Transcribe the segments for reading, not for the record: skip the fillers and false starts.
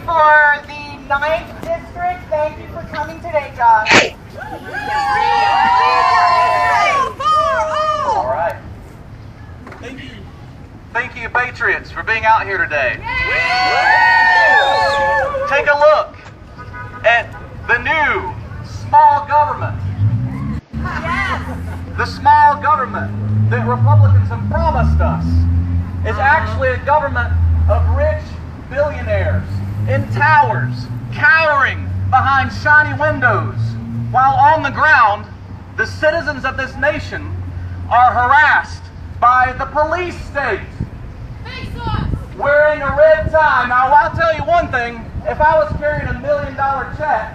for the 9th District, thank you for coming today, John. All right. Thank you. Thank you, Patriots, for being out here today. Take a look at the new small government. The small government that Republicans have promised us is actually a government of rich billionaires in towers, cowering behind shiny windows, while on the ground, the citizens of this nation are harassed by the police state. Wearing a red tie. Now, I'll tell you one thing. If I was carrying $1 million check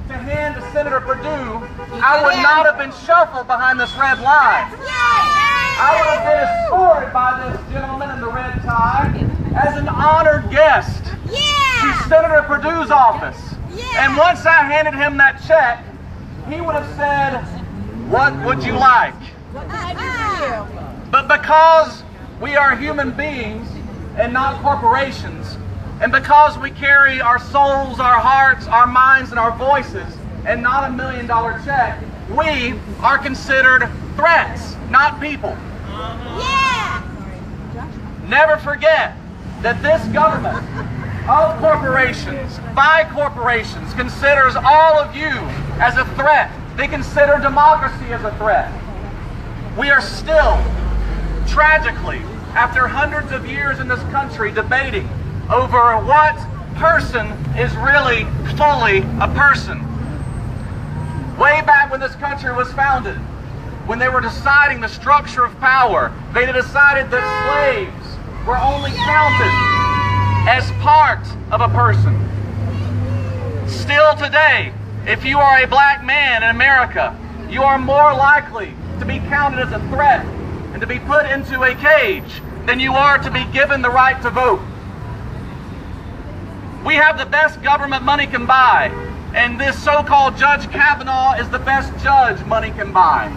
to hand to Senator Perdue, I would not have been shuffled behind this red line. I would have been escorted by this gentleman in the red tie as an honored guest to Senator Perdue's office. And once I handed him that check, he would have said, "What would you like?" But because we are human beings and not corporations, and because we carry our souls, our hearts, our minds, and our voices, and not $1 million check, we are considered threats, not people. Never forget that this government of corporations, by corporations, considers all of you as a threat. They consider democracy as a threat. We are still, tragically, after hundreds of years in this country, debating over what person is really fully a person. Way back when this country was founded, when they were deciding the structure of power, they decided that slaves were only counted as part of a person. Still today, if you are a black man in America, you are more likely to be counted as a threat and to be put into a cage than you are to be given the right to vote. We have the best government money can buy, and this so-called Judge Kavanaugh is the best judge money can buy.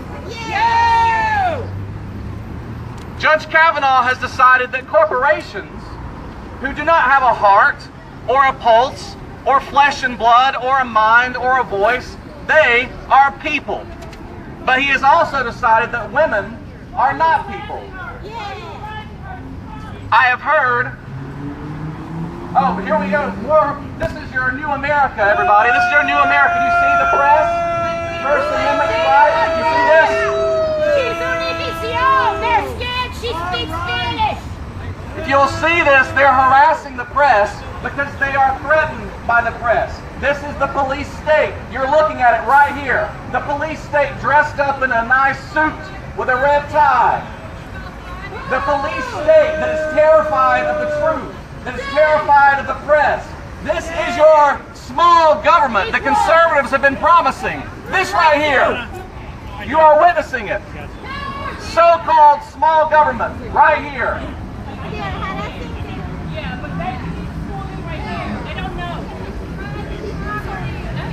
Judge Kavanaugh has decided that corporations who do not have a heart or a pulse or flesh and blood or a mind or a voice, they are people. But he has also decided that women are not people. I have heard, oh, here we go, this is your new America, everybody. This is your new America. You see the press? First Amendment right? You see this? They're scared. She speaks Spanish. If you'll see this, they're harassing the press because they are threatened by the press. This is the police state. You're looking at it right here. The police state dressed up in a nice suit with a red tie. The police state that is terrified of the truth, that is terrified of the press. This is your small government the conservatives have been promising. This right here. You are witnessing it. So-called small government right here. Yeah, but they right here. They don't know.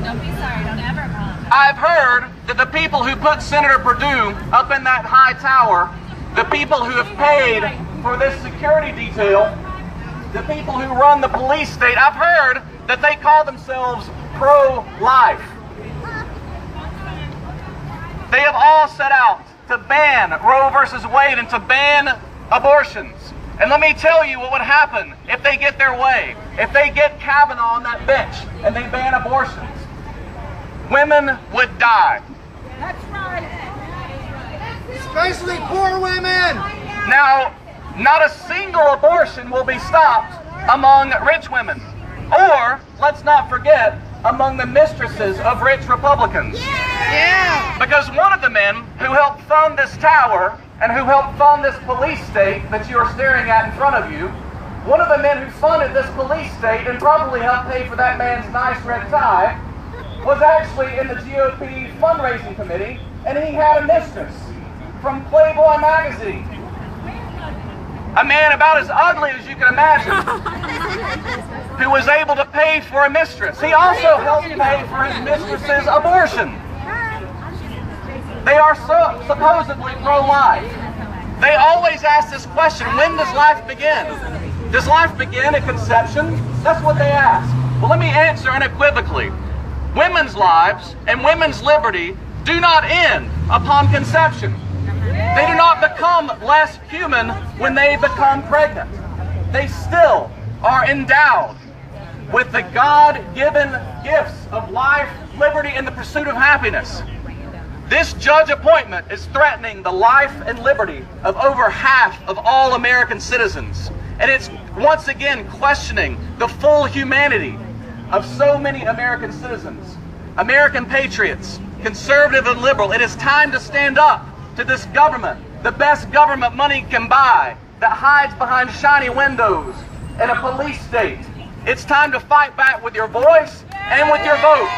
Don't be sorry. Don't ever apologize. I've heard that the people who put Senator Perdue up in that high tower, the people who have paid for this security detail, the people who run the police state, I've heard that they call themselves pro-life. They have all set out to ban Roe versus Wade and to ban abortions. And let me tell you what would happen if they get their way. If they get Kavanaugh on that bench and they ban abortions, women would die. That's right. Especially poor women. Now, not a single abortion will be stopped among rich women. Or, let's not forget, among the mistresses of rich Republicans. Yeah. Because one of the men who helped fund this tower and who helped fund this police state that you are staring at in front of you, one of the men who funded this police state and probably helped pay for that man's nice red tie, was actually in the GOP fundraising committee, and he had a mistress from Playboy magazine. A man about as ugly as you can imagine, who was able to pay for a mistress. He also helped pay for his mistress's abortion. They are supposedly pro-life. They always ask this question, when does life begin? Does life begin at conception? That's what they ask. Well, let me answer unequivocally. Women's lives and women's liberty do not end upon conception. They do not become less human when they become pregnant. They still are endowed with the God-given gifts of life, liberty, and the pursuit of happiness. This judge appointment is threatening the life and liberty of over half of all American citizens. And it's once again questioning the full humanity of so many American citizens. American patriots, conservative and liberal, it is time to stand up to this government, the best government money can buy, that hides behind shiny windows in a police state. It's time to fight back with your voice and with your vote.